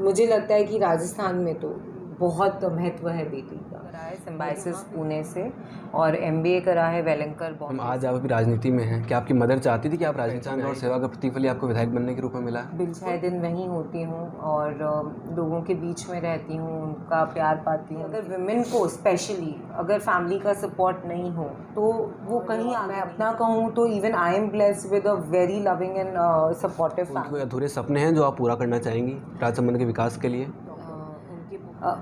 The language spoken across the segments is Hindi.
मुझे लगता है कि राजस्थान में तो बहुत महत्व है बेटी का। करा है सिम्बायोसिस पुणे से और एमबीए करा है वेलिंगकर हम बॉम्बे आज से। आप अभी राजनीति में हैं, क्या आपकी मदर चाहती थी कि आप राजनीति में और सेवा का प्रतिफल आपको विधायक बनने के रूप में मिला? छः दिन वहीं होती हूँ और लोगों के बीच में रहती हूँ, उनका प्यार पाती हूँ। अगर विमेन को स्पेशली अगर फैमिली का सपोर्ट नहीं हो तो वो कहीं मैं अपना कहूँ तो even I am blessed with a very loving and supportive कोई फैमिली। अधूरे सपने हैं जो आप पूरा करना चाहेंगी राजसमंद के विकास के लिए?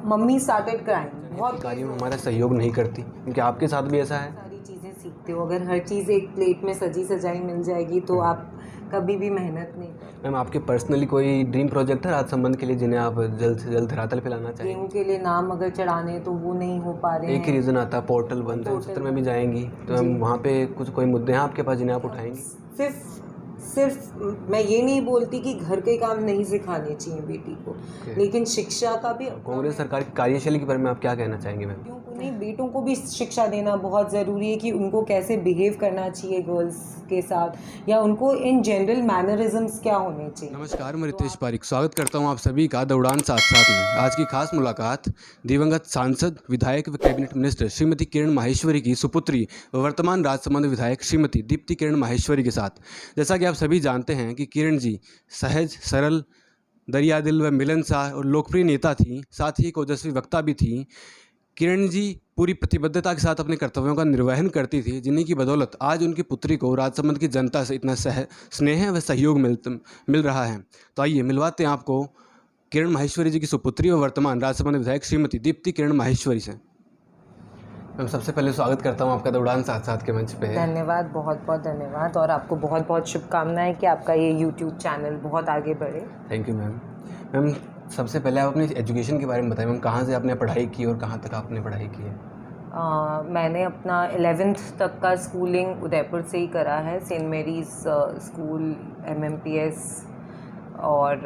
मम्मी स्टार्टेड क्राइम बहुत कार्यों में हमारा सहयोग नहीं करती, क्योंकि आपके साथ भी ऐसा है। सारी चीज़ें सीखते हो, अगर हर चीज़ एक प्लेट में सजी सजाई मिल जाएगी तो आप कभी भी मेहनत नहीं करोगे। मैम, आपके पर्सनली कोई ड्रीम प्रोजेक्ट है राजसमंद के लिए जिन्हें आप जल्द से जल्द धरातल पे लाना चाहेंगे? गेहूँ के लिए नाम अगर चढ़ाने तो वो नहीं हो पा रहे हैं। एक ही रीज़न आता है, पोर्टल बंद है। सत्र में भी जाएंगी तो हम वहाँ पे कुछ कोई मुद्दे हैं आपके पास जिन्हें आप उठाएंगी? सिर्फ मैं ये नहीं बोलती कि घर के काम नहीं सिखाने चाहिए बेटी को, लेकिन शिक्षा का भी कांग्रेस सरकार की कार्यशैली के बारे में आप क्या कहना चाहेंगे मैम? बेटियों को नहीं, बेटों को भी शिक्षा देना बहुत ज़रूरी है कि उनको कैसे बिहेव करना चाहिए गर्ल्स के साथ, या उनको इन जनरल मैनरिज्म्स क्या होने चाहिए। नमस्कार, मैं रितेश पारिक स्वागत करता हूं आप सभी का द उड़ान साथ साथ में। आज की खास मुलाकात दिवंगत सांसद, विधायक व कैबिनेट मिनिस्टर श्रीमती किरण माहेश्वरी की सुपुत्री व वर्तमान राजसमंद विधायक श्रीमती दीप्ति किरण माहेश्वरी के साथ। जैसा कि आप सभी जानते हैं कि किरण जी सहज, सरल, दरिया दिल व मिलनसार और लोकप्रिय नेता थी, साथ ही एक ओजस्वी वक्ता भी थी। किरण जी पूरी प्रतिबद्धता के साथ अपने कर्तव्यों का निर्वहन करती थी, जिन्हीं की बदौलत आज उनकी पुत्री को राजसमंद की जनता से इतना स्नेह व सहयोग मिल रहा है। तो आइए मिलवाते हैं आपको किरण माहेश्वरी जी की सुपुत्री व वर्तमान राजसमंद विधायक श्रीमती दीप्ति किरण माहेश्वरी से। मैम, सबसे पहले स्वागत करता हूँ आपका द उड़ान साथ साथ के मंच पे। धन्यवाद, बहुत बहुत धन्यवाद, और आपको बहुत बहुत शुभकामनाएं कि आपका ये यूट्यूब चैनल बहुत आगे बढ़े। Thank you ma'am. मैम, सबसे पहले आप अपनी एजुकेशन के बारे में बताएं। मैम, कहाँ से आपने पढ़ाई की और कहाँ तक आपने पढ़ाई की है? मैंने अपना 11th तक का स्कूलिंग उदयपुर से ही करा है, सेंट मेरीज़ स्कूल MMPS, और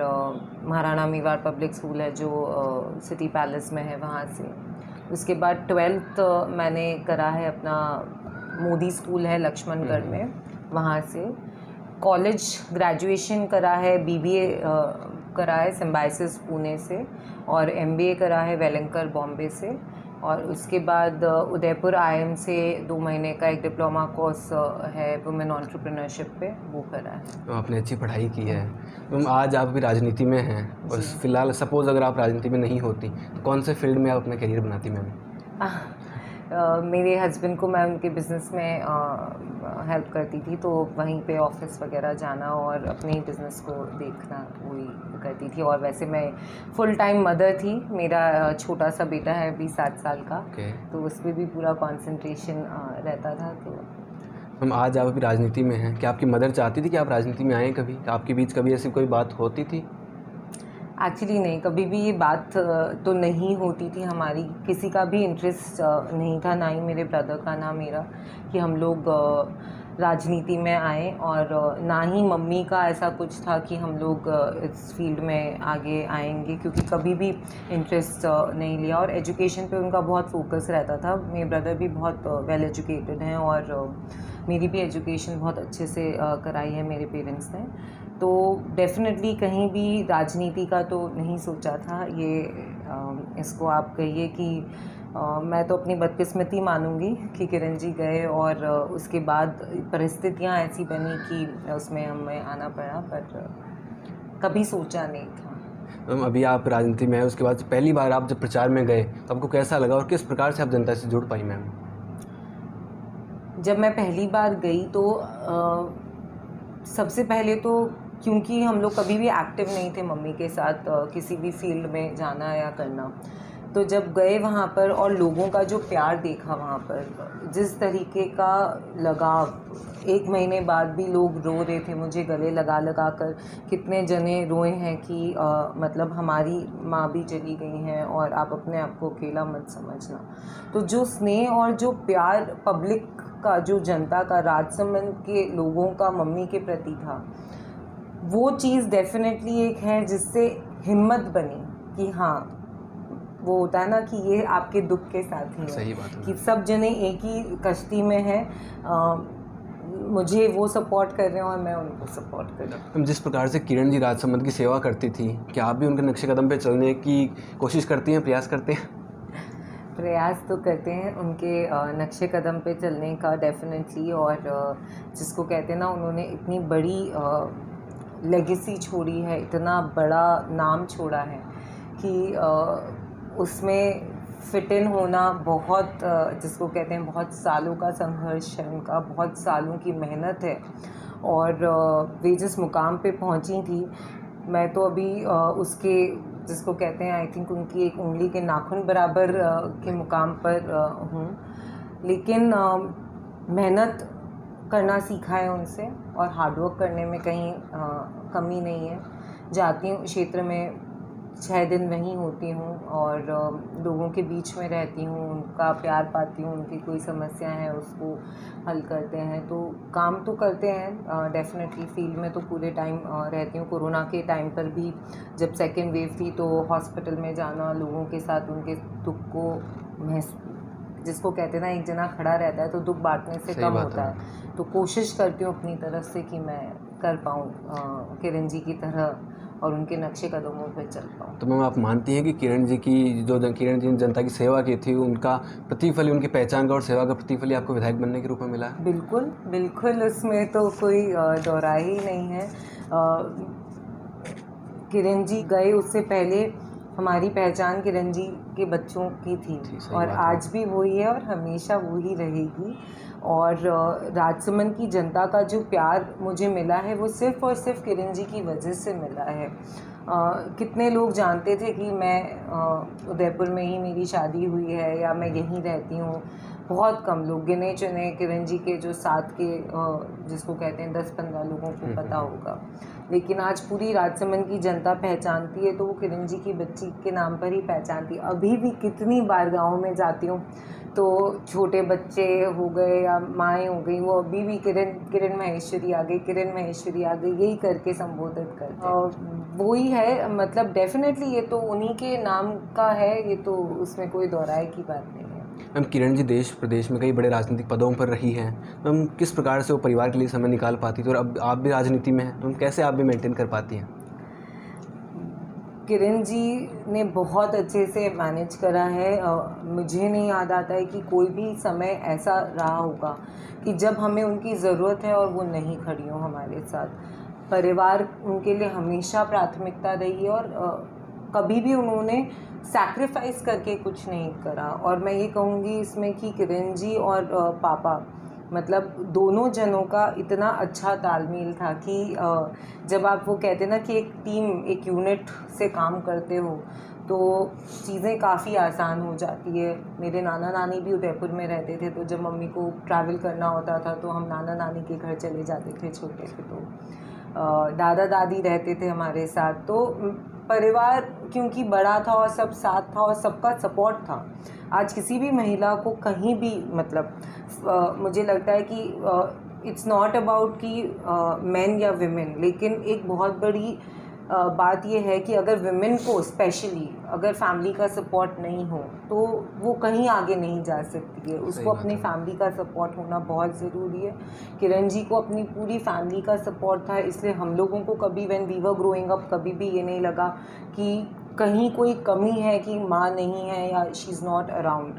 महाराणा मेवाड़ पब्लिक स्कूल है जो सिटी पैलेस में है, वहाँ से। उसके बाद 12th मैंने करा है अपना मोदी स्कूल है लक्ष्मणगढ़ में, वहाँ से। कॉलेज ग्रेजुएशन करा है, BBA करा है सिम्बायोसिस पुणे से, और MBA करा है वेलिंगकर बॉम्बे से, और उसके बाद उदयपुर IIM से 2 महीने का एक डिप्लोमा कोर्स है वुमेन एंटरप्रेन्योरशिप पे, वो करा है। तो आपने अच्छी पढ़ाई की है। मैम, आज आप भी राजनीति में हैं और फिलहाल सपोज़ अगर आप राजनीति में नहीं होती तो कौन से फील्ड में आप अपना करियर बनाती मैम? मेरे हस्बैंड को मैं उनके बिज़नेस में हेल्प करती थी, तो वहीं पे ऑफिस वगैरह जाना और अपने ही बिज़नेस को देखना वही करती थी। और वैसे मैं फुल टाइम मदर थी। मेरा छोटा सा बेटा है अभी 7 साल का, तो उस पर भी पूरा कंसंट्रेशन रहता था। तो हम आज आप अभी राजनीति में हैं, क्या आपकी मदर चाहती थी कि आप राजनीति में आएँ? कभी आपके बीच कभी ऐसी कोई बात होती थी? एक्चुअली नहीं, कभी भी ये बात तो नहीं होती थी हमारी, किसी का भी इंटरेस्ट नहीं था, ना ही मेरे ब्रदर का ना मेरा, कि हम लोग राजनीति में आए, और ना ही मम्मी का ऐसा कुछ था कि हम लोग इस फील्ड में आगे आएंगे, क्योंकि कभी भी इंटरेस्ट नहीं लिया। और एजुकेशन पे उनका बहुत फोकस रहता था। मेरे ब्रदर भी बहुत वेल एजुकेटेड हैं, और मेरी भी एजुकेशन बहुत अच्छे से कराई है मेरे पेरेंट्स ने। तो डेफिनेटली कहीं भी राजनीति का तो नहीं सोचा था। ये इसको आप कहिए कि मैं तो अपनी बदकिस्मती मानूंगी कि किरण जी गए, और उसके बाद परिस्थितियां ऐसी बनी कि उसमें हमें आना पड़ा, पर कभी सोचा नहीं था। मैम, अभी आप राजनीति में हैं, उसके बाद पहली बार आप जब प्रचार में गए तो आपको कैसा लगा और किस प्रकार से आप जनता से जुड़ पाई मैम? जब मैं पहली बार गई तो सबसे पहले तो क्योंकि हम लोग कभी भी एक्टिव नहीं थे मम्मी के साथ किसी भी फील्ड में जाना या करना, तो जब गए वहाँ पर और लोगों का जो प्यार देखा वहाँ पर, जिस तरीके का लगाव, 1 महीने बाद भी लोग रो रहे थे मुझे गले लगा लगा कर। कितने जने रोए हैं कि मतलब हमारी माँ भी चली गई हैं और आप अपने आप को अकेला मत समझना। तो जो स्नेह और जो प्यार पब्लिक का, जो जनता का, राजसमंद के लोगों का मम्मी के प्रति था, वो चीज़ डेफिनेटली एक है जिससे हिम्मत बनी कि हाँ, वो होता है ना कि ये आपके दुख के साथ ही है। सही बात है। कि सब जने एक ही कश्ती में हैं। मुझे वो सपोर्ट कर रहे हैं और मैं उनको सपोर्ट कर रही हूँ। मैम, जिस प्रकार से किरण जी राजसमंद की सेवा करती थी, क्या आप भी उनके नक्शे कदम पे चलने की कोशिश करती हैं, प्रयास करते हैं? प्रयास तो करते हैं उनके नक्शे कदम पे चलने का डेफिनेटली। और जिसको कहते हैं ना, उन्होंने इतनी बड़ी लेगेसी छोड़ी है, इतना बड़ा नाम छोड़ा है कि उसमें फिट इन होना बहुत जिसको कहते हैं बहुत सालों का संघर्ष है उनका, बहुत सालों की मेहनत है। और वे जिस मुकाम पे पहुंची थी, मैं तो अभी उसके जिसको कहते हैं आई थिंक उनकी एक उंगली के नाखून बराबर के मुकाम पर हूँ। लेकिन मेहनत करना सीखा है उनसे और हार्डवर्क करने में कहीं कमी नहीं है। जाती हूँ क्षेत्र में 6 दिन वहीं होती हूँ और लोगों के बीच में रहती हूँ, उनका प्यार पाती हूँ, उनकी कोई समस्या है उसको हल करते हैं। तो काम तो करते हैं डेफिनेटली, फील्ड में तो पूरे टाइम रहती हूँ। कोरोना के टाइम पर भी जब सेकेंड वेव थी तो हॉस्पिटल में जाना, लोगों के साथ उनके दुख को जिसको कहते हैं ना, एक जना खड़ा रहता है तो दुख बांटने से कम होता है। तो कोशिश करती हूँ अपनी तरफ से कि मैं कर पाऊँ किरण जी की तरह और उनके नक्शे कदमों पर चल पाऊँ। तो मैम, आप मानती हैं कि किरण जी ने जनता की सेवा की थी, उनका प्रतिफल, उनकी पहचान का और सेवा का प्रतिफल ही आपको विधायक बनने के रूप में मिला है? बिल्कुल बिल्कुल, उसमें तो कोई दोहराई ही नहीं है। किरण जी गए उससे पहले हमारी पहचान किरण जी के बच्चों की थी और आज भी वही है और हमेशा वही रहेगी। और राजसमंद की जनता का जो प्यार मुझे मिला है वो सिर्फ़ और सिर्फ किरण जी की वजह से मिला है। कितने लोग जानते थे कि मैं उदयपुर में ही मेरी शादी हुई है या मैं यहीं रहती हूँ। बहुत कम लोग, गिने चुने किरण जी के जो साथ के जिसको कहते हैं 10-15 लोगों को पता होगा। लेकिन आज पूरी राजसमंद की जनता पहचानती है तो वो किरण जी की बच्ची के नाम पर ही पहचानती है। अभी भी कितनी बार गाँव में जाती हूँ तो छोटे बच्चे हो गए या माएँ हो गई, वो अभी भी किरण महेश्वरी आ गई, किरण महेश्वरी आ गई, यही करके संबोधित करते हैं। वही है, मतलब डेफिनेटली ये तो उन्हीं के नाम का है, ये तो उसमें कोई दोहराए की बात नहीं है। मैम, किरण जी देश प्रदेश में कई बड़े राजनीतिक पदों पर रही हैं। मैम, किस प्रकार से वो परिवार के लिए समय निकाल पाती थी, और अब आप भी राजनीति में हैं तो कैसे आप भी मेंटेन कर पाती हैं? किरण जी ने बहुत अच्छे से मैनेज करा है। मुझे नहीं याद आता है कि कोई भी समय ऐसा रहा होगा कि जब हमें उनकी ज़रूरत है और वो नहीं खड़ी हो हमारे साथ। परिवार उनके लिए हमेशा प्राथमिकता रही है और कभी भी उन्होंने सैक्रिफाइस करके कुछ नहीं करा। और मैं ये कहूँगी इसमें कि किरण जी और पापा, मतलब दोनों जनों का इतना अच्छा तालमेल था कि जब आप वो कहते हैं ना कि एक टीम, एक यूनिट से काम करते हो तो चीज़ें काफ़ी आसान हो जाती है। मेरे नाना नानी भी उदयपुर में रहते थे तो जब मम्मी को ट्रैवल करना होता था तो हम नाना नानी के घर चले जाते थे, छोटे थे तो दादा दादी रहते थे हमारे साथ। तो परिवार क्योंकि बड़ा था और सब साथ था और सबका सपोर्ट था। आज किसी भी महिला को कहीं भी, मतलब मुझे लगता है कि इट्स नॉट अबाउट कि मेन या विमेन, लेकिन एक बहुत बड़ी बात यह है कि अगर विमेन को स्पेशली अगर फैमिली का सपोर्ट नहीं हो तो वो कहीं आगे नहीं जा सकती है। उसको अपनी फैमिली का सपोर्ट होना बहुत ज़रूरी है। किरण जी को अपनी पूरी फैमिली का सपोर्ट था, इसलिए हम लोगों को कभी when we were growing up कभी भी ये नहीं लगा कि कहीं कोई कमी है कि माँ नहीं है या she is not around.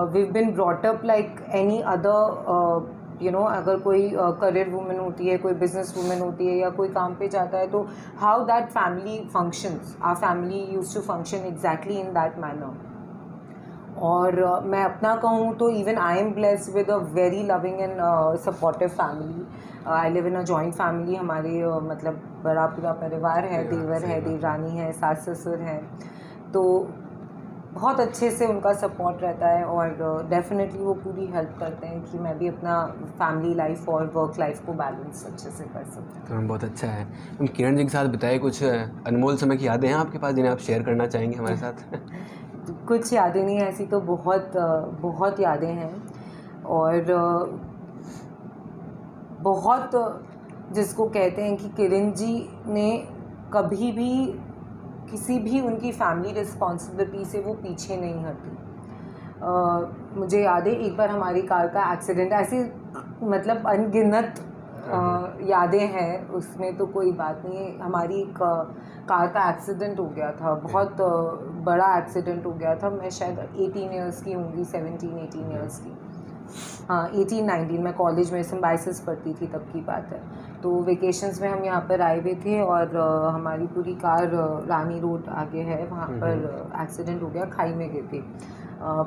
We have been brought up like any other अगर कोई करियर वुमेन होती है, कोई बिजनेस वुमेन होती है या कोई काम पे जाता है तो how that family functions, our family used to function exactly in that manner. और मैं अपना कहूँ तो even I am blessed with a very loving and supportive family. I live in a joint family. हमारे मतलब बड़ा पूरा परिवार है, देवर है, देवरानी है, सास ससुर हैं, तो बहुत अच्छे से उनका सपोर्ट रहता है और डेफिनेटली वो पूरी हेल्प करते हैं कि मैं भी अपना फैमिली लाइफ और वर्क लाइफ को बैलेंस अच्छे से कर सकूँ। तो बहुत अच्छा है। हम किरण जी के साथ बिताए कुछ अनमोल समय की यादें हैं आपके पास जिन्हें आप शेयर करना चाहेंगे हमारे साथ? कुछ यादें नहीं, ऐसी तो बहुत यादें हैं और बहुत जिसको कहते हैं कि किरण जी ने कभी भी किसी भी उनकी फैमिली रिस्पॉन्सिबिलिटी से वो पीछे नहीं हटी। मुझे याद है एक बार हमारी कार का एक्सीडेंट, ऐसे मतलब अनगिनत यादें हैं, उसमें तो कोई बात नहीं है। हमारी एक कार का एक्सीडेंट हो गया था, बहुत बड़ा एक्सीडेंट हो गया था। मैं शायद 18 ईयर्स की होंगी, 17-18 ईयर्स की, हाँ 18-19। मैं कॉलेज में सिम्बाइसिस पढ़ती थी, तब की बात है। तो वेकेशंस में हम यहाँ पर आए हुए थे और हमारी पूरी कार रानी रोड आगे है, वहाँ पर एक्सीडेंट हो गया, खाई में गिर गई।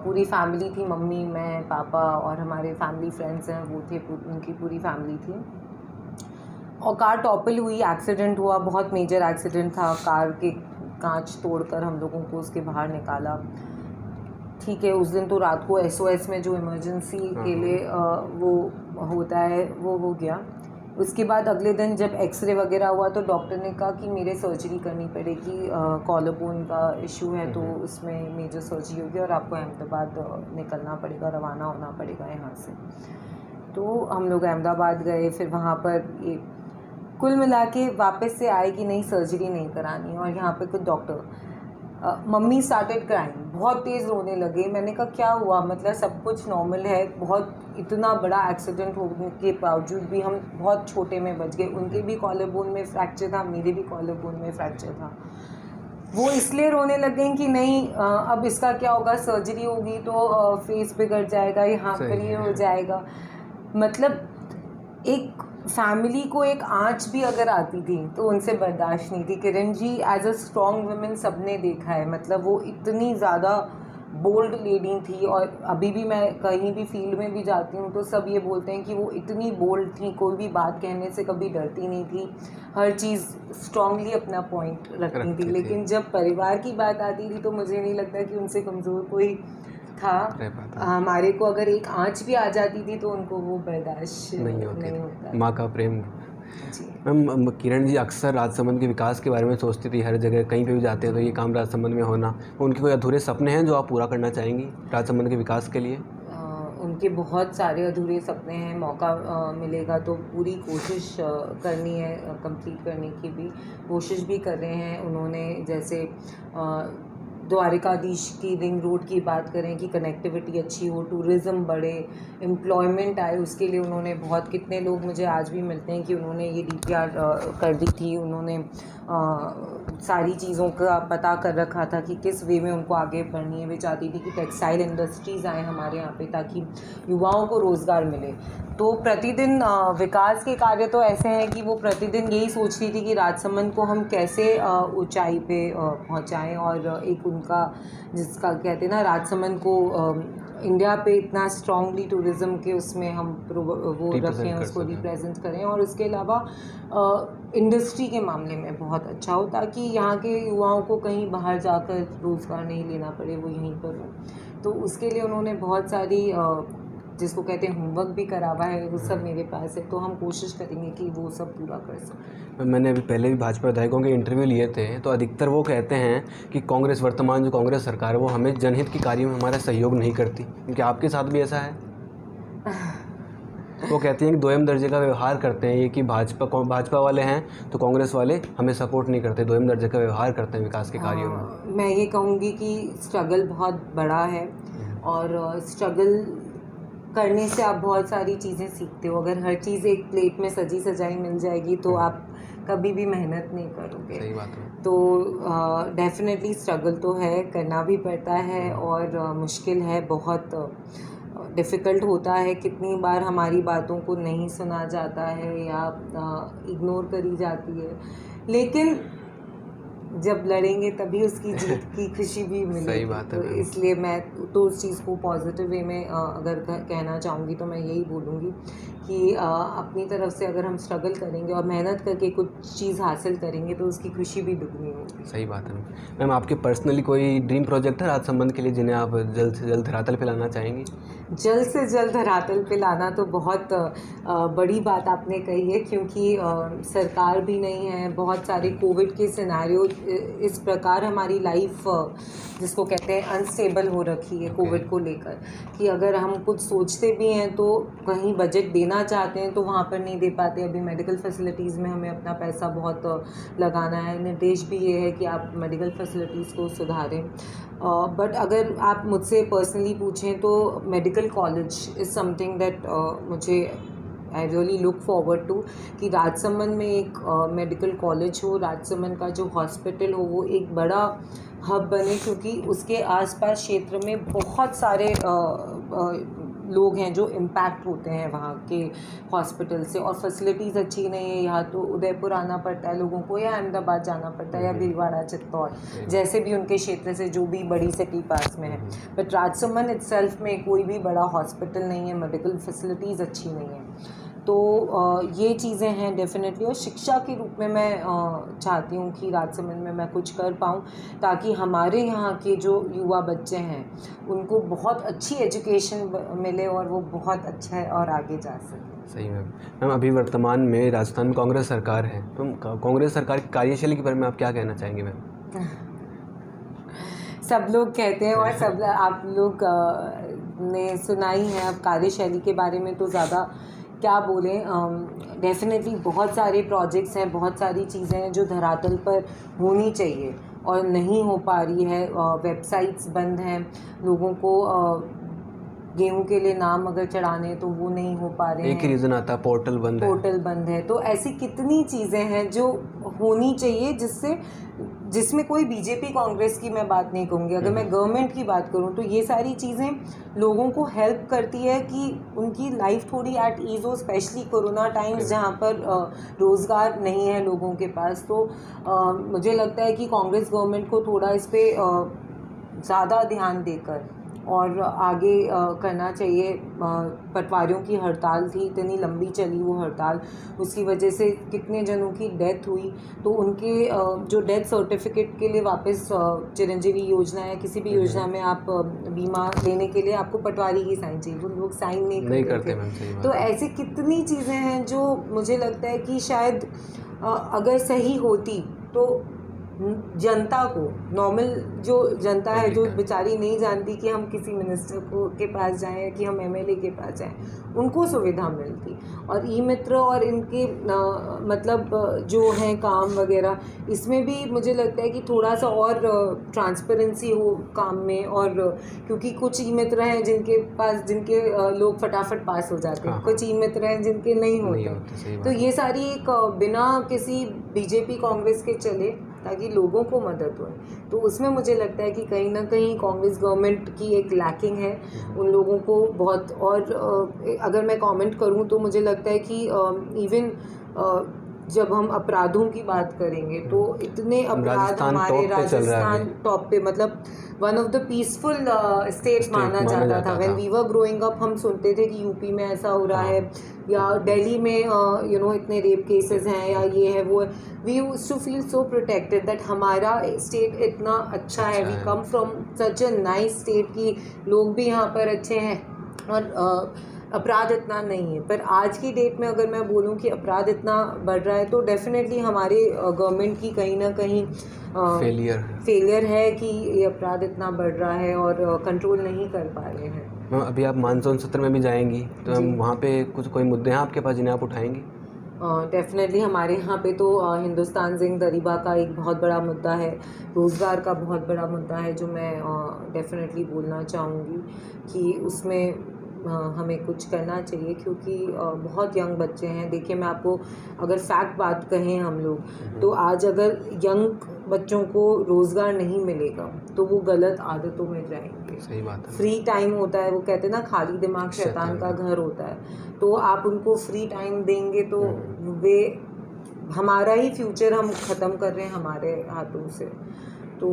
पूरी फैमिली थी, मम्मी, मैं, पापा और हमारे फैमिली फ्रेंड्स हैं वो थे, उनकी पूरी फैमिली थी। और कार टॉपल हुई, एक्सीडेंट हुआ, बहुत मेजर एक्सीडेंट था। कार के कांच तोड़कर हम लोगों को उसके बाहर निकाला। ठीक है, उस दिन तो रात को SOS में जो इमरजेंसी के लिए वो होता है वो हो गया। उसके बाद अगले दिन जब एक्सरे वगैरह हुआ तो डॉक्टर ने कहा कि मेरे सर्जरी करनी पड़ेगी, कॉलर बोन का इशू है, तो उसमें मेजर सर्जरी होगी और आपको अहमदाबाद निकलना पड़ेगा, रवाना होना पड़ेगा यहाँ से। तो हम लोग अहमदाबाद गए, फिर वहाँ पर ये कुल मिला के वापस से आए कि नहीं सर्जरी नहीं करानी। और यहाँ पे कुछ डॉक्टर, मम्मी स्टार्टेड क्राइंग, बहुत तेज़ रोने लगे। मैंने कहा क्या हुआ, मतलब सब कुछ नॉर्मल है, बहुत इतना बड़ा एक्सीडेंट होने के बावजूद भी हम बहुत छोटे में बच गए। उनके भी कॉलर बोन में फ्रैक्चर था, मेरे भी कॉलर बोन में फ्रैक्चर था। वो इसलिए रोने लगे कि नहीं अब इसका क्या होगा, सर्जरी होगी तो फेस बिगड़ जाएगा, यहाँ पर ये हो जाएगा। मतलब एक फैमिली को एक आँच भी अगर आती थी तो उनसे बर्दाश्त नहीं थी। Kiran ji as a strong women सबने देखा है, मतलब वो इतनी ज़्यादा बोल्ड लेडी थी। और अभी भी मैं कहीं भी फील्ड में भी जाती हूँ तो सब ये बोलते हैं कि वो इतनी बोल्ड थी, कोई भी बात कहने से कभी डरती नहीं थी, हर चीज़ स्ट्रांगली अपना पॉइंट रखती थी। लेकिन जब परिवार की बात आती थी तो मुझे नहीं लगता कि उनसे कमज़ोर कोई था। हमारे को अगर एक आँच भी आ जाती थी तो उनको वो बर्दाश्त नहीं होता। माँ का प्रेम। मैम, किरण जी अक्सर राजसमंद के विकास के बारे में सोचती थी, हर जगह कहीं पे भी जाते हैं तो ये काम राजसमंद में होना। उनके कोई अधूरे सपने हैं जो आप पूरा करना चाहेंगी राजसमंद के विकास के लिए? उनके बहुत सारे अधूरे सपने हैं, मौका मिलेगा तो पूरी कोशिश करनी है, कंप्लीट करने की भी कोशिश भी कर रहे हैं उन्होंने। जैसे द्वारिकाधीश की रिंग रोड की बात करें कि कनेक्टिविटी अच्छी हो, टूरिज़्म बढ़े, एम्प्लॉयमेंट आए, उसके लिए उन्होंने बहुत, कितने लोग मुझे आज भी मिलते हैं कि उन्होंने ये DPR कर दी थी, उन्होंने सारी चीज़ों का पता कर रखा था कि किस वे में उनको आगे बढ़नी है। वे चाहती थी कि टेक्सटाइल इंडस्ट्रीज़ आए हमारे यहाँ पे ताकि युवाओं को रोज़गार मिले। तो प्रतिदिन विकास के कार्य तो ऐसे हैं कि वो प्रतिदिन यही सोच रही थी कि राजसमंद को हम कैसे ऊंचाई पे पहुंचाएं। और एक उनका जिसका कहते हैं ना, राजसमंद को इंडिया पे इतना स्ट्रांगली टूरिज़्म के उसमें हम वो रखें, उसको रिप्रेजेंट करें। और उसके अलावा इंडस्ट्री के मामले में बहुत अच्छा हो ताकि यहाँ के युवाओं को कहीं बाहर जाकर रोज़गार नहीं लेना पड़े, वो यहीं पर हो। तो उसके लिए उन्होंने बहुत सारी जिसको कहते हैं होमवर्क भी करा हुआ है, वो सब मेरे पास है। तो हम कोशिश करेंगे कि वो सब पूरा कर सकें। मैंने अभी पहले भी भाजपा विधायकों के इंटरव्यू लिए थे तो अधिकतर वो कहते हैं कि कांग्रेस, वर्तमान जो कांग्रेस सरकार है वो हमें जनहित के कार्य में हमारा सहयोग नहीं करती। क्योंकि आपके साथ भी ऐसा है? वो कहती हैं कि दोयम दर्जे का व्यवहार करते हैं, ये कि भाजपा वाले हैं तो कांग्रेस वाले हमें सपोर्ट नहीं करते, दोयम दर्जे का व्यवहार करते हैं विकास के कार्यों में। मैं ये कहूँगी कि स्ट्रगल बहुत बड़ा है और स्ट्रगल करने से आप बहुत सारी चीज़ें सीखते हो। अगर हर चीज़ एक प्लेट में सजी सजाई मिल जाएगी तो आप कभी भी मेहनत नहीं करोगे। सही बात है। तो डेफिनेटली स्ट्रगल तो है, करना भी पड़ता है और मुश्किल है, बहुत डिफ़िकल्ट होता है। कितनी बार हमारी बातों को नहीं सुना जाता है या इग्नोर करी जाती है, लेकिन जब लड़ेंगे तभी उसकी जीत की खुशी भी मिलेगी। सही बात है। तो इसलिए मैं तो उस चीज़ को पॉजिटिव वे में अगर कहना चाहूँगी तो मैं यही बोलूँगी कि अपनी तरफ से अगर हम स्ट्रगल करेंगे और मेहनत करके कुछ चीज़ हासिल करेंगे तो उसकी खुशी भी दुगनी होगी। सही बात है। मैम, आपके पर्सनली कोई ड्रीम प्रोजेक्ट है राजसमंद के लिए जिन्हें आप जल्द से जल्द धरातल पे लाना चाहेंगी? जल्द से जल्द धरातल पे लाना तो बहुत बड़ी बात आपने कही है, क्योंकि सरकार भी नहीं है। बहुत सारे कोविड के सिनेरियो, इस प्रकार हमारी लाइफ जिसको कहते हैं अनस्टेबल हो रखी है कोविड को लेकर, कि अगर हम कुछ सोचते भी हैं तो कहीं बजट देना चाहते हैं तो वहाँ पर नहीं दे पाते। अभी मेडिकल फैसिलिटीज़ में हमें अपना पैसा बहुत लगाना है। निर्देश भी ये है कि आप मेडिकल फैसिलिटीज़ को सुधारें। बट अगर आप मुझसे पर्सनली पूछें तो medical college is something that मुझे I really look forward to कि राजसमंद में एक मेडिकल कॉलेज हो, राजसमंद का जो हॉस्पिटल हो वो एक बड़ा हब बने, क्योंकि उसके आसपास क्षेत्र में बहुत सारे लोग हैं जो इम्पैक्ट होते हैं वहाँ के हॉस्पिटल से, और फैसिलिटीज़ अच्छी नहीं है। यहाँ तो उदयपुर आना पड़ता है लोगों को, या अहमदाबाद जाना पड़ता है, या भीलवाड़ा, चित्तौड़, जैसे भी उनके क्षेत्र से जो भी बड़ी सिटी पास में है। बट राजसमंद इटसेल्फ में कोई भी बड़ा हॉस्पिटल नहीं है, मेडिकल फैसिलिटीज़ अच्छी नहीं है। तो ये चीज़ें हैं डेफिनेटली। और शिक्षा के रूप में मैं चाहती हूँ कि राजसमंद में मैं कुछ कर पाऊँ, ताकि हमारे यहाँ के जो युवा बच्चे हैं उनको बहुत अच्छी एजुकेशन मिले और वो बहुत अच्छा है और आगे जा सकें। सही मैम। अभी वर्तमान में राजस्थान में कांग्रेस सरकार है, तो कांग्रेस सरकार की कार्यशैली के बारे में आप क्या कहना चाहेंगे मैम? सब लोग कहते हैं और सब आप लोग ने सुना ही है। अब कार्यशैली के बारे में तो ज़्यादा क्या बोलें। डेफिनेटली बहुत सारे प्रोजेक्ट्स हैं, बहुत सारी चीज़ें हैं जो धरातल पर होनी चाहिए और नहीं हो पा रही है। वेबसाइट्स बंद हैं, लोगों को गेहूं के लिए नाम अगर चढ़ाने तो वो नहीं हो पा रहे हैं। एक ही रीज़न आता है, पोर्टल बंद है। तो ऐसी कितनी चीज़ें हैं जो होनी चाहिए, जिसमें कोई बीजेपी कांग्रेस की मैं बात नहीं कहूँगी। अगर मैं गवर्नमेंट की बात करूँ तो ये सारी चीज़ें लोगों को हेल्प करती है कि उनकी लाइफ थोड़ी एट ईज़ हो, स्पेशली कोरोना टाइम्स जहाँ पर रोज़गार नहीं है लोगों के पास। तो मुझे लगता है कि कांग्रेस गवर्नमेंट को थोड़ा इस पर ज़्यादा ध्यान देकर और आगे करना चाहिए। पटवारियों की हड़ताल थी, इतनी लंबी चली वो हड़ताल, उसकी वजह से कितने जनों की डेथ हुई। तो उनके जो डेथ सर्टिफिकेट के लिए वापस चिरंजीवी योजना या किसी भी योजना में आप बीमा लेने के लिए आपको पटवारी की साइन चाहिए, वो लोग साइन नहीं करते। तो ऐसी कितनी चीज़ें हैं जो मुझे लगता है कि शायद अगर सही होती तो जनता को, नॉर्मल जो जनता है जो बेचारी नहीं जानती कि हम किसी मिनिस्टर के पास जाएं कि हम एमएलए के पास जाएं, उनको सुविधा मिलती। और ई मित्र और इनके मतलब जो हैं काम वगैरह, इसमें भी मुझे लगता है कि थोड़ा सा और ट्रांसपेरेंसी हो काम में। और क्योंकि कुछ ई मित्र हैं जिनके लोग फटाफट पास हो जाते हैं, कुछ ई मित्र हैं जिनके नहीं होते। तो ये सारी एक बिना किसी बीजेपी कांग्रेस के चले ताकि लोगों को मदद हो। तो उसमें मुझे लगता है कि कहीं ना कहीं कांग्रेस गवर्नमेंट की एक लैकिंग है उन लोगों को बहुत। और अगर मैं कमेंट करूं तो मुझे लगता है कि इवन जब हम अपराधों की बात करेंगे तो इतने अपराध हमारे राजस्थान टॉप पे, मतलब one of the peaceful state माना जाता था। When we were growing up हम सुनते थे कि यूपी में ऐसा हो रहा है, या दिल्ली में इतने रेप केसेस हैं, या ये है वो है। We used to feel so protected that हमारा स्टेट इतना अच्छा है, we come from such a nice state कि लोग भी यहाँ पर अच्छे हैं और अपराध इतना नहीं है। पर आज की डेट में अगर मैं बोलूं कि अपराध इतना बढ़ रहा है तो डेफिनेटली हमारे गवर्नमेंट की कहीं ना कहीं फेलियर है कि ये अपराध इतना बढ़ रहा है और कंट्रोल नहीं कर पा रहे हैं। अभी आप मानसून सत्र में भी जाएंगी तो हम वहाँ पे कोई मुद्दे हैं आपके पास जिन्हें आप उठाएंगी? डेफिनेटली हमारे यहाँ पे तो हिंदुस्तान जिंक दरिबा का एक बहुत बड़ा मुद्दा है, रोज़गार का बहुत बड़ा मुद्दा है, जो मैं डेफिनेटली बोलना चाहूँगी कि उसमें हमें कुछ करना चाहिए, क्योंकि बहुत यंग बच्चे हैं। देखिए मैं आपको अगर फैक्ट बात कहें हम लोग तो आज अगर यंग बच्चों को रोज़गार नहीं मिलेगा तो वो गलत आदतों में जाएंगे। सही बात है। फ्री टाइम होता है, वो कहते हैं ना खाली दिमाग शैतान का घर होता है। तो आप उनको फ्री टाइम देंगे तो वे हमारा ही फ्यूचर हम ख़त्म कर रहे हैं हमारे हाथों से। तो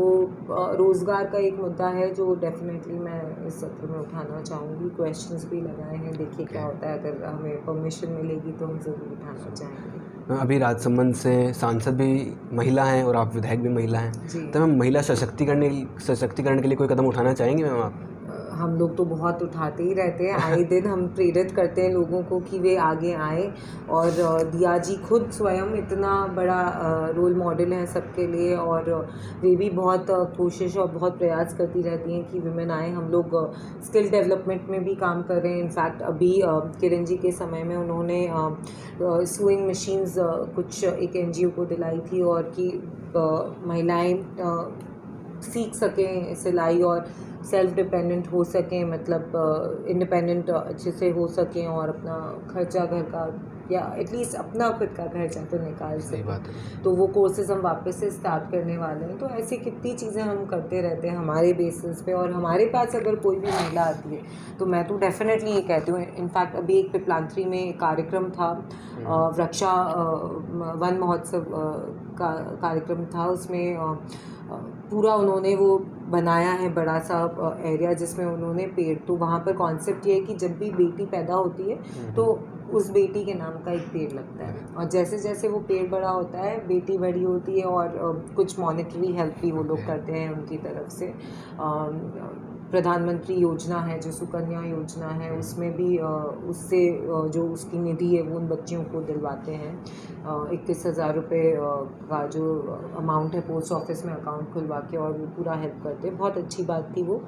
रोज़गार का एक मुद्दा है जो डेफिनेटली मैं इस सत्र में उठाना चाहूँगी। क्वेश्चंस भी लगाए हैं, देखिए क्या होता है। अगर हमें परमिशन मिलेगी तो हम ज़रूर उठाना चाहेंगे। अभी राजसमंद से सांसद भी महिला हैं और आप विधायक भी महिला हैं, तो मैम महिला सशक्तिकरण के लिए कोई कदम उठाना चाहेंगे मैम आप? हम लोग तो बहुत उठाते ही रहते हैं, आए दिन हम प्रेरित करते हैं लोगों को कि वे आगे आएँ। और दिया जी खुद स्वयं इतना बड़ा रोल मॉडल हैं सबके लिए, और वे भी बहुत कोशिश और बहुत प्रयास करती रहती हैं कि विमेन आए। हम लोग स्किल डेवलपमेंट में भी काम कर रहे हैं। इनफैक्ट अभी किरण जी के समय में उन्होंने स्यूइंग मशीन्स कुछ एक NGO को दिलाई थी, और कि महिलाएं सीख सकें सिलाई और सेल्फ डिपेंडेंट हो सकें, मतलब इंडिपेंडेंट अच्छे से हो सकें और अपना खर्चा घर का या एटलीस्ट अपना खुद का खर्चा तो निकाल सही बात सकें। है। तो वो कोर्सेज हम वापस से स्टार्ट करने वाले हैं। तो ऐसी कितनी चीज़ें हम करते रहते हैं हमारे बेसिस पे। और हमारे पास अगर कोई भी महिला आती है तो मैं तो डेफिनेटली ये कहती हूँ, इनफैक्ट अभी एक पिपलांत्री में एक कार्यक्रम था, वृक्षा वन महोत्सव का कार्यक्रम था। उसमें पूरा उन्होंने वो बनाया है बड़ा सा एरिया जिसमें उन्होंने पेड़, तो वहाँ पर कॉन्सेप्ट ये है कि जब भी बेटी पैदा होती है तो उस बेटी के नाम का एक पेड़ लगता है, और जैसे जैसे वो पेड़ बड़ा होता है बेटी बड़ी होती है, और कुछ मॉनेटरी हेल्प भी वो लोग करते हैं उनकी तरफ से। प्रधानमंत्री योजना है जो सुकन्या योजना है, उसमें भी उससे जो उसकी निधि है वो उन बच्चियों को दिलवाते हैं। 21,000 रुपये का जो अमाउंट है पोस्ट ऑफिस में अकाउंट खुलवा के, और वो पूरा हेल्प करते हैं। बहुत अच्छी बात थी वो।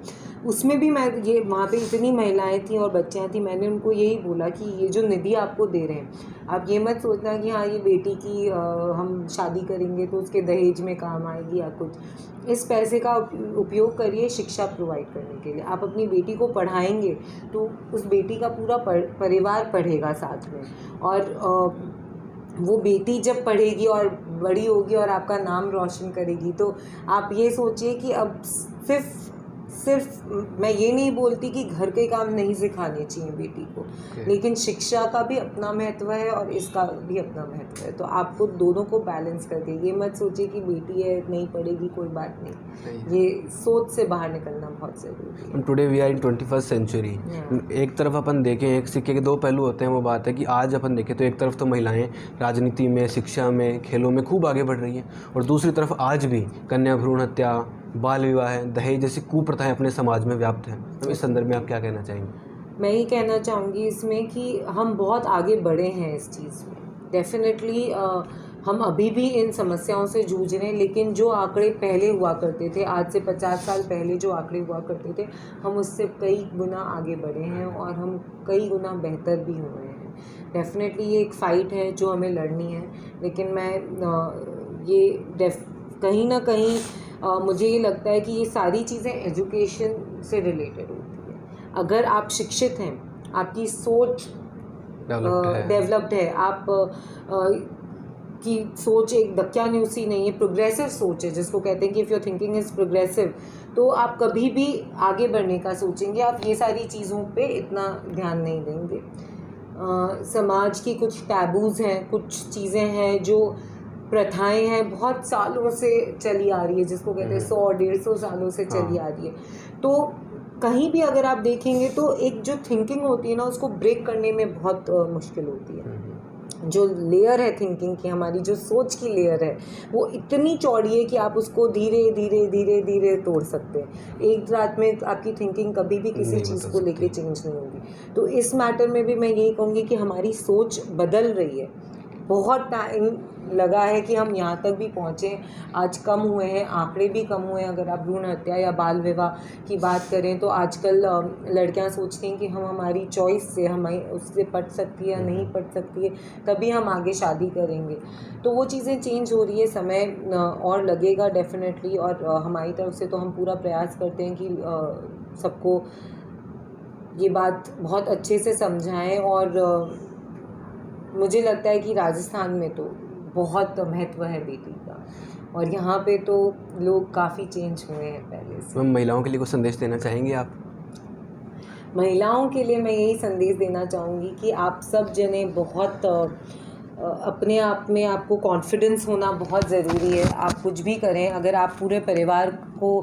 उसमें भी मैं ये वहाँ पे इतनी महिलाएं थी और बच्चियाँ थी, मैंने उनको यही बोला कि ये जो निधि आपको दे रहे हैं, आप ये मत सोचना कि हाँ ये बेटी की हम शादी करेंगे तो उसके दहेज में काम आएगी या कुछ। इस पैसे का उपयोग करिए शिक्षा प्रोवाइड करने के लिए। आप अपनी बेटी को पढ़ाएंगे तो उस बेटी का पूरा परिवार पढ़ेगा साथ में, और वो बेटी जब पढ़ेगी और बड़ी होगी और आपका नाम रोशन करेगी, तो आप ये सोचिए कि अब सिर्फ मैं ये नहीं बोलती कि घर के काम नहीं सिखाने चाहिए बेटी को, लेकिन शिक्षा का भी अपना महत्व है और इसका भी अपना महत्व है। तो आपको दोनों को बैलेंस करके, ये मत सोचिए कि बेटी है नहीं पढ़ेगी कोई बात नहीं, ये सोच से बाहर निकलना बहुत ज़रूरी है। Today we are in 21st century. एक तरफ अपन देखें, एक सिक्के के दो पहलू होते हैं। वो बात है कि आज अपन देखें तो एक तरफ तो महिलाएं राजनीति में, शिक्षा में, खेलों में खूब आगे बढ़ रही हैं, और दूसरी तरफ आज भी कन्या भ्रूण हत्या, बाल विवाह, दहेज जैसी कुप्रथाएं अपने समाज में व्याप्त हैं। तो इस संदर्भ में आप क्या कहना चाहेंगे? मैं ये कहना चाहूँगी इसमें कि हम बहुत आगे बढ़े हैं इस चीज़ में। डेफिनेटली हम अभी भी इन समस्याओं से जूझ रहे हैं, लेकिन जो आंकड़े पहले हुआ करते थे, आज से 50 साल पहले जो आंकड़े हुआ करते थे, हम उससे कई गुना आगे बढ़े हैं और हम कई गुना बेहतर भी हुए हैं। डेफिनेटली ये एक फ़ाइट है जो हमें लड़नी है, लेकिन मैं ये कहीं ना कहीं मुझे ये लगता है कि ये सारी चीज़ें एजुकेशन से रिलेटेड होती है। अगर आप शिक्षित हैं, आपकी सोच डेवलप्ड है, आप की सोच एक दक्यान्यूसी नहीं है, प्रोग्रेसिव सोच है, जिसको कहते हैं कि if your thinking is progressive, तो आप कभी भी आगे बढ़ने का सोचेंगे। आप ये सारी चीज़ों पे इतना ध्यान नहीं देंगे। समाज की कुछ टैबूज़ हैं, कुछ चीज़ें हैं जो प्रथाएं हैं, बहुत सालों से चली आ रही है, जिसको कहते हैं 100-150 सालों से चली आ रही है। तो कहीं भी अगर आप देखेंगे तो एक जो थिंकिंग होती है ना, उसको ब्रेक करने में बहुत मुश्किल होती है। जो लेयर है थिंकिंग की, हमारी जो सोच की लेयर है, वो इतनी चौड़ी है कि आप उसको धीरे धीरे धीरे धीरे तोड़ सकते हैं। एक रात में आपकी थिंकिंग कभी भी किसी चीज़ को लेके चेंज नहीं होगी। तो इस मैटर में भी मैं यही कहूँगी कि हमारी सोच बदल रही है। बहुत टाइम लगा है कि हम यहाँ तक भी पहुँचे, आज कम हुए हैं, आंकड़े भी कम हुए हैं। अगर आप भ्रूण हत्या या बाल विवाह की बात करें तो आजकल लड़कियाँ सोचती हैं कि हम हमारी चॉइस से, हमें उससे पढ़ सकती है या नहीं पढ़ सकती है, तभी हम आगे शादी करेंगे। तो वो चीज़ें चेंज हो रही है, समय और लगेगा डेफिनेटली, और हमारी तरफ से तो हम पूरा प्रयास करते हैं कि सबको ये बात बहुत अच्छे से समझाएं। और मुझे लगता है कि राजस्थान में तो बहुत महत्व है बेटी का, और यहाँ पे तो लोग काफ़ी चेंज हुए हैं पहले से। महिलाओं के लिए कुछ संदेश देना चाहेंगे आप? महिलाओं के लिए मैं यही संदेश देना चाहूँगी कि आप सब जने बहुत अपने आप में, आपको कॉन्फिडेंस होना बहुत ज़रूरी है। आप कुछ भी करें, अगर आप पूरे परिवार को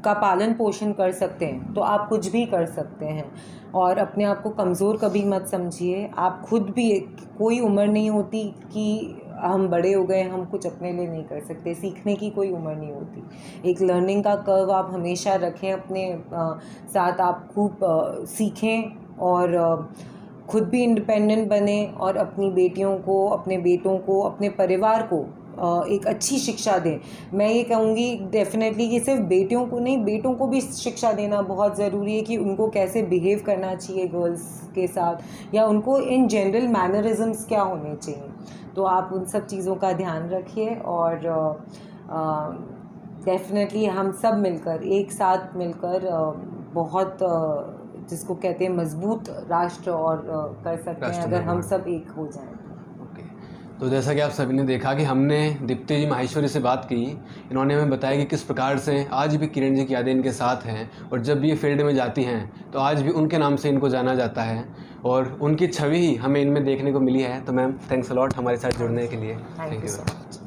का पालन पोषण कर सकते हैं तो आप कुछ भी कर सकते हैं। और अपने आप को कमज़ोर कभी मत समझिए। आप खुद भी, कोई उम्र नहीं होती कि हम बड़े हो गए, हम कुछ अपने लिए नहीं कर सकते। सीखने की कोई उम्र नहीं होती। एक लर्निंग का कर्व आप हमेशा रखें अपने साथ। आप खूब सीखें और खुद भी इंडिपेंडेंट बने, और अपनी बेटियों को, अपने बेटों को, अपने परिवार को एक अच्छी शिक्षा दें। मैं ये कहूँगी डेफिनेटली कि सिर्फ बेटियों को नहीं, बेटों को भी शिक्षा देना बहुत ज़रूरी है कि उनको कैसे बिहेव करना चाहिए गर्ल्स के साथ, या उनको इन जनरल मैनरिज्म्स क्या होने चाहिए। तो आप उन सब चीज़ों का ध्यान रखिए और डेफिनेटली हम सब मिलकर, एक साथ मिलकर बहुत जिसको कहते हैं मजबूत राष्ट्र और कर सकते हैं अगर हम सब एक हो जाएं। ओके, तो जैसा कि आप सभी ने देखा कि हमने दीप्ति जी माहेश्वरी से बात की, इन्होंने हमें बताया कि किस प्रकार से आज भी किरण जी की यादें इनके साथ हैं और जब भी ये फील्ड में जाती हैं तो आज भी उनके नाम से इनको जाना जाता है और उनकी छवि ही हमें इनमें देखने को मिली है। तो मैम, थैंक्स अ लॉट हमारे साथ जुड़ने के लिए। Thank you so much.